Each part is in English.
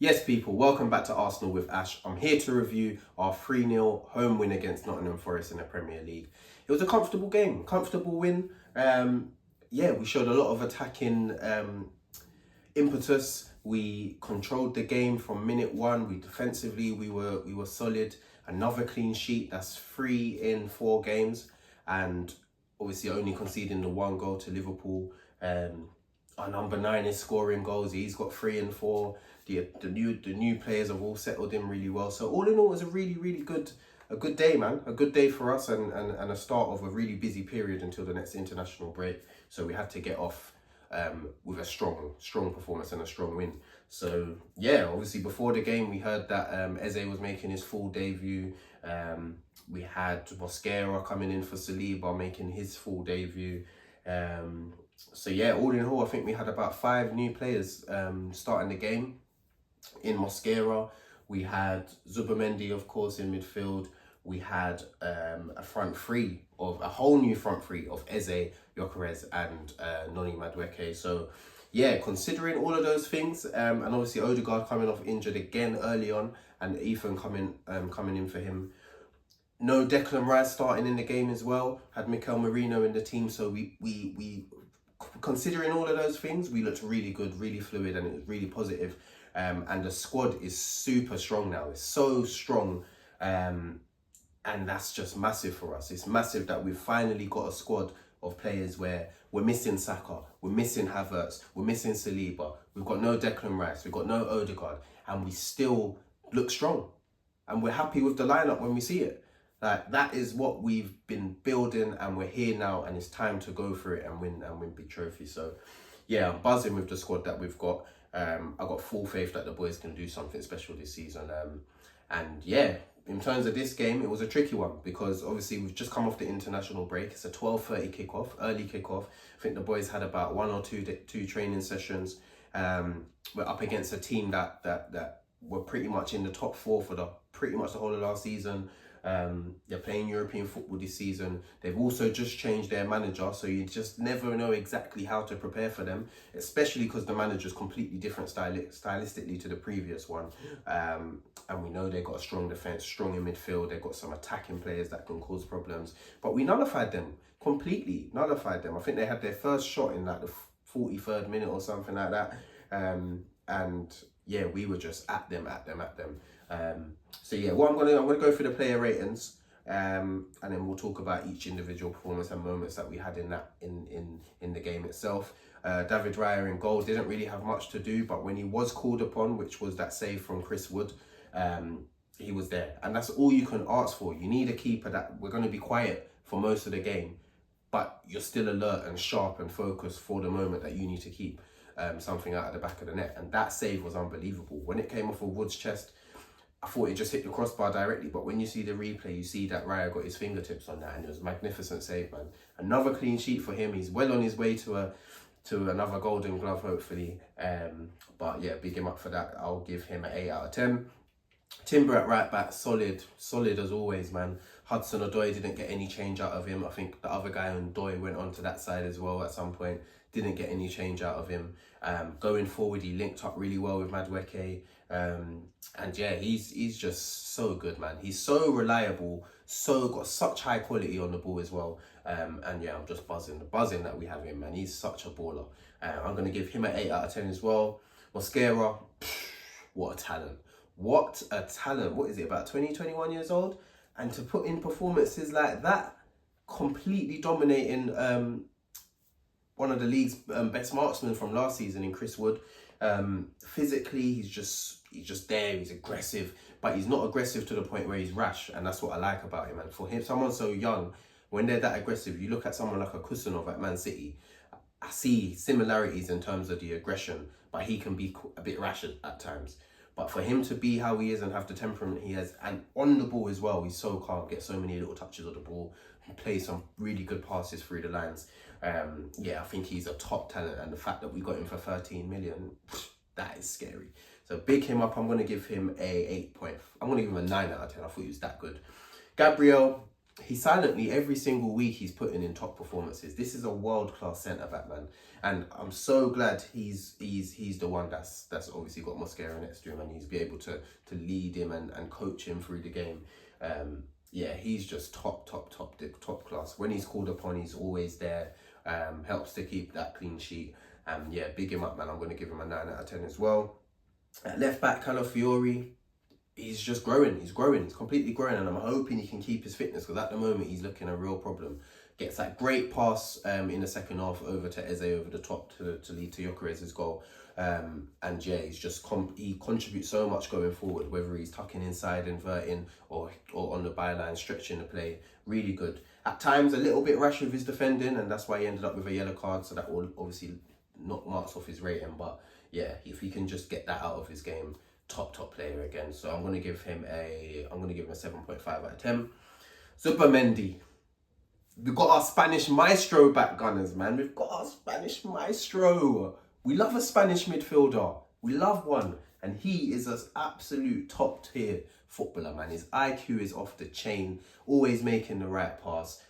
Yes, people, welcome back to Arsenal with Ash. I'm here to review our 3-0 home win against Nottingham Forest in the Premier League. It was a comfortable game, comfortable win. We showed a lot of attacking impetus. We controlled the game from minute one. We were solid. Another clean sheet. That's 3 in 4 games, and obviously only conceding the 1 goal to Liverpool. Our number 9 is scoring goals. He's got 3 and 4. The new players have all settled in really well. So all in all, it was a really good day, man. A good day for us, and a start of a really busy period until the next international break. So we had to get off with a strong performance and a strong win. So yeah, obviously before the game we heard that Eze was making his full debut. We had Mosquera coming in for Saliba making his full debut. So yeah, all in all, I think we had about 5 new players starting the game. In Mosquera, we had Zubamendi, of course, in midfield. We had a whole new front three of Eze, Gyökeres and Noni Madueke. So yeah, considering all of those things, and obviously Odegaard coming off injured again early on, and Ethan coming in for him. No Declan Rice starting in the game as well. Had Mikel Merino in the team, so we considering all of those things, we looked really good, really fluid, and it was really positive. And the squad is super strong now. It's so strong, and that's just massive for us. It's massive that we've finally got a squad of players where we're missing Saka, we're missing Havertz, we're missing Saliba, we've got no Declan Rice, we've got no Odegaard, and we still look strong. And we're happy with the lineup when we see it. Like, that is what we've been building, and we're here now, and it's time to go for it and win big trophies. So yeah, I'm buzzing with the squad that we've got. I've got full faith that the boys can do something special this season. And yeah, in terms of this game, it was a tricky one because obviously we've just come off the international break. It's a 12:30 kickoff, early kickoff. I think the boys had about 1 or 2 training sessions. We're up against a team that were pretty much in the top 4 for pretty much the whole of last season. They're playing European football this season. They've also just changed their manager, so you just never know exactly how to prepare for them, especially because the manager's completely different stylistically to the previous one. And we know they've got a strong defence, strong in midfield. They've got some attacking players that can cause problems, but we nullified them, completely nullified them. I think they had their first shot in like the 43rd minute or something like that. And yeah, we were just at them. So yeah, I'm gonna go through the player ratings, and then we'll talk about each individual performance and moments that we had in the game itself. David Raya in goal didn't really have much to do, but when he was called upon, which was that save from Chris Wood, he was there, and that's all you can ask for. You need a keeper that we're going to be quiet for most of the game, but you're still alert and sharp and focused for the moment that you need to keep something out of the back of the net. And that save was unbelievable. When it came off of Wood's chest, I thought it just hit the crossbar directly, but when you see the replay, you see that Raya got his fingertips on that, and it was a magnificent save, man. Another clean sheet for him. He's well on his way to another Golden Glove, hopefully. But yeah, big him up for that. I'll give him an 8 out of 10. Timber at right back, solid as always, man. Hudson-Odoi didn't get any change out of him. I think the other guy on Doi went onto that side as well at some point. Didn't get any change out of him. Going forward, he linked up really well with Madueke. And yeah, he's just so good, man. He's so reliable, got such high quality on the ball as well. And yeah, I'm just buzzing that we have him, man. He's such a baller. I'm going to give him an 8 out of 10 as well. Mosquera, what a talent. What a talent. What is it, about 21 years old? And to put in performances like that, completely dominating one of the league's best marksmen from last season in Chris Wood. Physically, he's just there. He's aggressive, but he's not aggressive to the point where he's rash, and that's what I like about him. And for him, someone so young, when they're that aggressive, you look at someone like a Kusanov at Man City. I see similarities in terms of the aggression, but he can be a bit rash at times. But for him to be how he is and have the temperament he has, and on the ball as well, he's so calm, gets so many little touches of the ball, plays some really good passes through the lines. Yeah, I think he's a top talent, and the fact that we got him for 13 million, that is scary. So big him up. I'm going to give him I'm going to give him a 9 out of 10. I thought he was that good. Gabriel, he silently every single week he's putting in top performances. This is a world-class centre-back, man, and I'm so glad he's the one that's obviously got Mosquera next to him, and he's be able to lead him and coach him through the game. Yeah, he's just top class. When he's called upon, he's always there. Helps to keep that clean sheet. Yeah, big him up, man. I'm going to give him a 9 out of 10 as well. At left back, Calafiori, he's just growing. He's completely growing, and I'm hoping he can keep his fitness, because at the moment he's looking a real problem. Gets that great pass in the second half over to Eze over the top to lead to Gyökeres's goal. And yeah, he's just he contributes so much going forward, whether he's tucking inside, inverting, or on the byline, stretching the play. Really good. At times a little bit rash with his defending, and that's why he ended up with a yellow card, so that will obviously knock marks off his rating. But yeah, if he can just get that out of his game, top player again. So I'm gonna give him a 7.5 out of 10. Zubimendi. We've got our Spanish maestro back, Gunners, man. We've got our Spanish maestro. We love a Spanish midfielder. We love one. And he is an absolute top tier footballer, man. His IQ is off the chain, always making the right pass.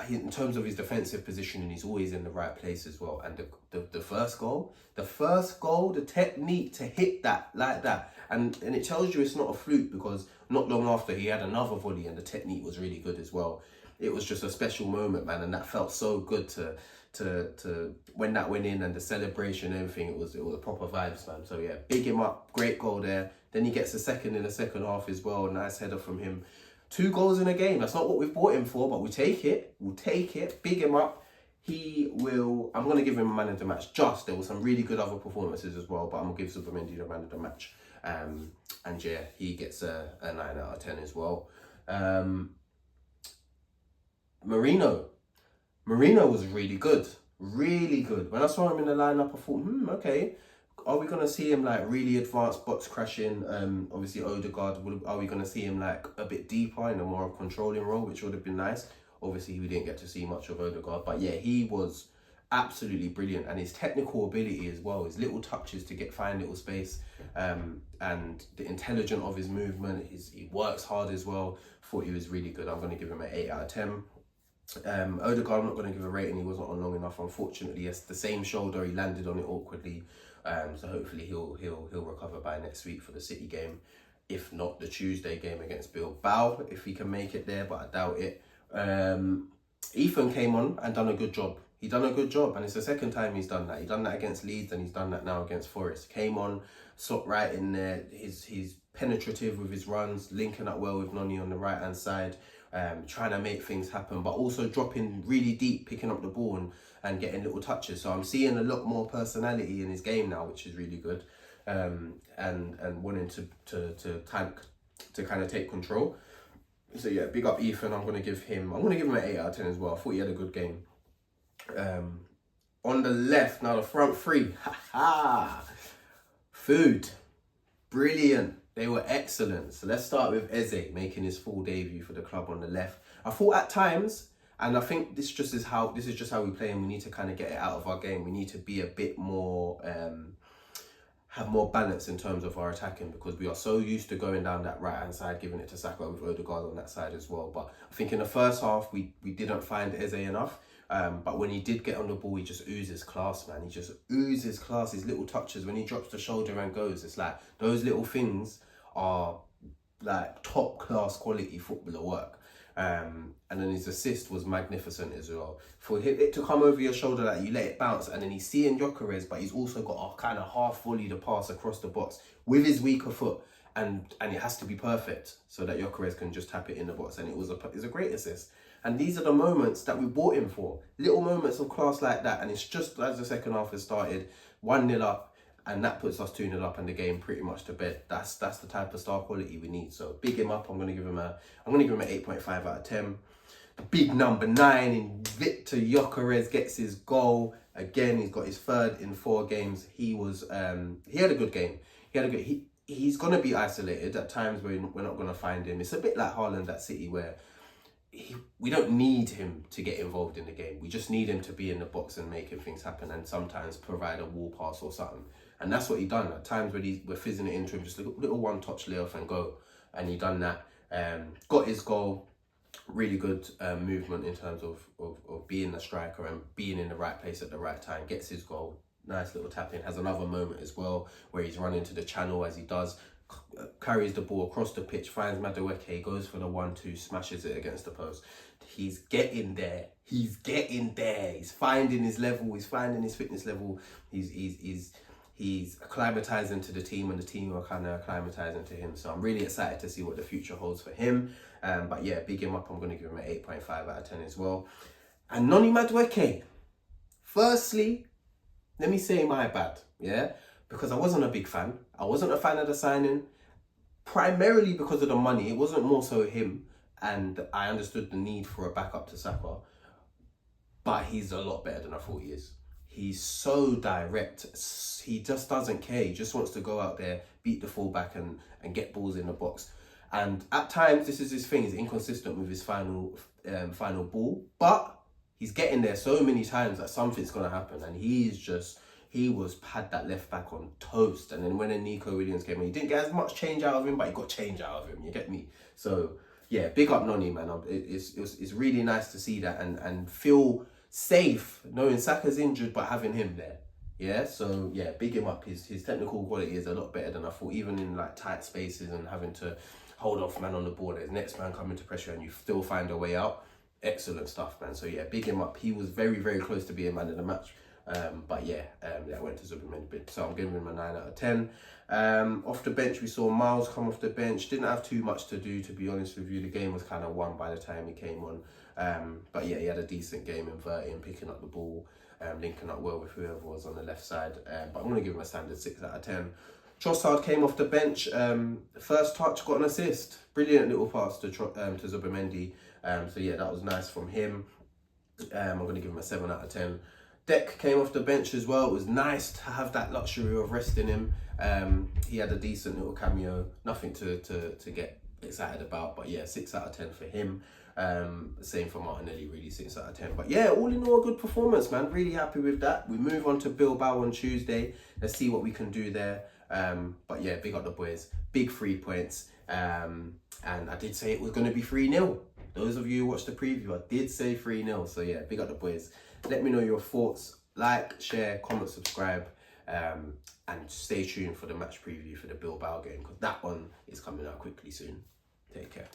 In terms of his defensive positioning, he's always in the right place as well. And the first goal, the technique to hit that like that. And it tells you it's not a fluke, because not long after he had another volley and the technique was really good as well. It was just a special moment, man, and that felt so good to when that went in, and the celebration and everything. It was a proper vibes, man. So yeah, big him up, great goal there. Then he gets a second in the second half as well. Nice header from him. 2 goals in a game. That's not what we've bought him for, but we take it. We'll take it. Big him up. I'm going to give him a man of the match. There were some really good other performances as well, but I'm going to give Zubimendi the man of the match. And yeah, he gets a 9 out of 10 as well. Marino was really good. Really good. When I saw him in the lineup, I thought, okay. Are we going to see him like really advanced box crashing? Obviously Odegaard, are we going to see him like a bit deeper in a more controlling role, which would have been nice. Obviously we didn't get to see much of Odegaard, but yeah, he was absolutely brilliant. And his technical ability as well, his little touches to find little space, and the intelligence of his movement, he works hard as well. Thought he was really good. I'm going to give him an 8 out of 10. Odegaard, I'm not going to give a rating. He wasn't on long enough, unfortunately. Yes, the same shoulder, he landed on it awkwardly. So hopefully he'll recover by next week for the City game, if not the Tuesday game against Bilbao, if he can make it there, but I doubt it. Ethan came on and done a good job. He done a good job, and it's the second time he's done that. He done that against Leeds, and he's done that now against Forest. Came on, sort right in there. He's penetrative with his runs, linking up well with Noni on the right hand side, trying to make things happen, but also dropping really deep, picking up the ball and getting little touches. So I'm seeing a lot more personality in his game now, which is really good, and wanting to kind of take control. So yeah, big up Ethan. I'm gonna give him an 8 out of 10 as well. I thought he had a good game. On the left, now the front three, Food, brilliant. They were excellent. So let's start with Eze making his full debut for the club on the left. I thought at times, and I think this is just how we play, and we need to kind of get it out of our game. We need to be a bit more, have more balance in terms of our attacking, because we are so used to going down that right hand side, giving it to Saka with Odegaard on that side as well. But I think in the first half we didn't find Eze enough. But when he did get on the ball, he just oozes class, man. He just oozes class. His little touches, when he drops the shoulder and goes, it's like those little things are like top class quality footballer work. And then his assist was magnificent as well. For it to come over your shoulder, like you let it bounce, and then he's seeing Gyökeres, but he's also got a kind of half volley to pass across the box with his weaker foot, and it has to be perfect so that Gyökeres can just tap it in the box. And it's a great assist. And these are the moments that we bought him for. Little moments of class like that. And it's just as the second half has started, 1-0 up, and that puts us 2-0 up and the game pretty much to bed. That's the type of star quality we need. So big him up. I'm gonna give him an 8.5 out of 10. The big number 9 in Victor Gyökeres gets his goal. Again, he's got his third in 4 games. He had a good game. He's gonna be isolated at times where we're not gonna find him. It's a bit like Haaland at City, where we don't need him to get involved in the game. We just need him to be in the box and making things happen, and sometimes provide a wall pass or something. And that's what he done. At times when we're fizzing it into him, just a little one-touch layoff and go. And he done that. Got his goal. really good movement in terms of being a striker and being in the right place at the right time. Gets his goal. Nice little tap in. Has another moment as well where he's running to the channel as he does. Carries the ball across the pitch, finds Madueke, goes for the 1-2, smashes it against the post. He's getting there. He's getting there. He's finding his level. He's finding his fitness level. He's acclimatizing to the team, and the team are kind of acclimatizing to him. So I'm really excited to see what the future holds for him. But yeah, big him up. I'm going to give him an 8.5 out of 10 as well. And Noni Madueke. Firstly, let me say my bad, yeah? Because I wasn't a big fan. I wasn't a fan of the signing, primarily because of the money. It wasn't more so him, and I understood the need for a backup to Saka. But he's a lot better than I thought he is. He's so direct. He just doesn't care. He just wants to go out there, beat the fullback and get balls in the box. And at times, this is his thing. He's inconsistent with his final ball. But he's getting there so many times that something's going to happen. And he had that left back on toast. And then when Nico Williams came in, he didn't get as much change out of him, but he got change out of him. You get me? So, yeah, big up Noni, man. It's really nice to see that and feel safe knowing Saka's injured, but having him there. Yeah, so yeah, big him up. His technical quality is a lot better than I thought, even in like tight spaces and having to hold off man on the ball. There's next man coming to pressure and you still find a way out. Excellent stuff, man. So yeah, big him up. He was very, very close to being man of the match. But yeah, that went to Zubimendi. So I'm giving him a 9 out of 10. Off the bench, we saw Miles come off the bench. Didn't have too much to do, to be honest with you. The game was kind of won by the time he came on. But yeah, he had a decent game, inverting, picking up the ball, linking up well with whoever was on the left side. But I'm going to give him a standard 6 out of 10. Trossard came off the bench. First touch, got an assist. Brilliant little pass to Zubimendi. So yeah, that was nice from him. I'm going to give him a 7 out of 10. Deck came off the bench as well. It was nice to have that luxury of resting him. He had a decent little cameo. Nothing to get excited about. But yeah, 6 out of 10 for him. Same for Martinelli, really, 6 out of 10. But yeah, all in all, a good performance, man. Really happy with that. We move on to Bilbao on Tuesday. Let's see what we can do there. But yeah, big up the boys. Big 3 points. And I did say it was going to be 3-0. Those of you who watched the preview, I did say 3-0. So yeah, big up the boys. Let me know your thoughts. Like, share, comment, subscribe. And stay tuned for the match preview for the Bilbao game, because that one is coming out quickly soon. Take care.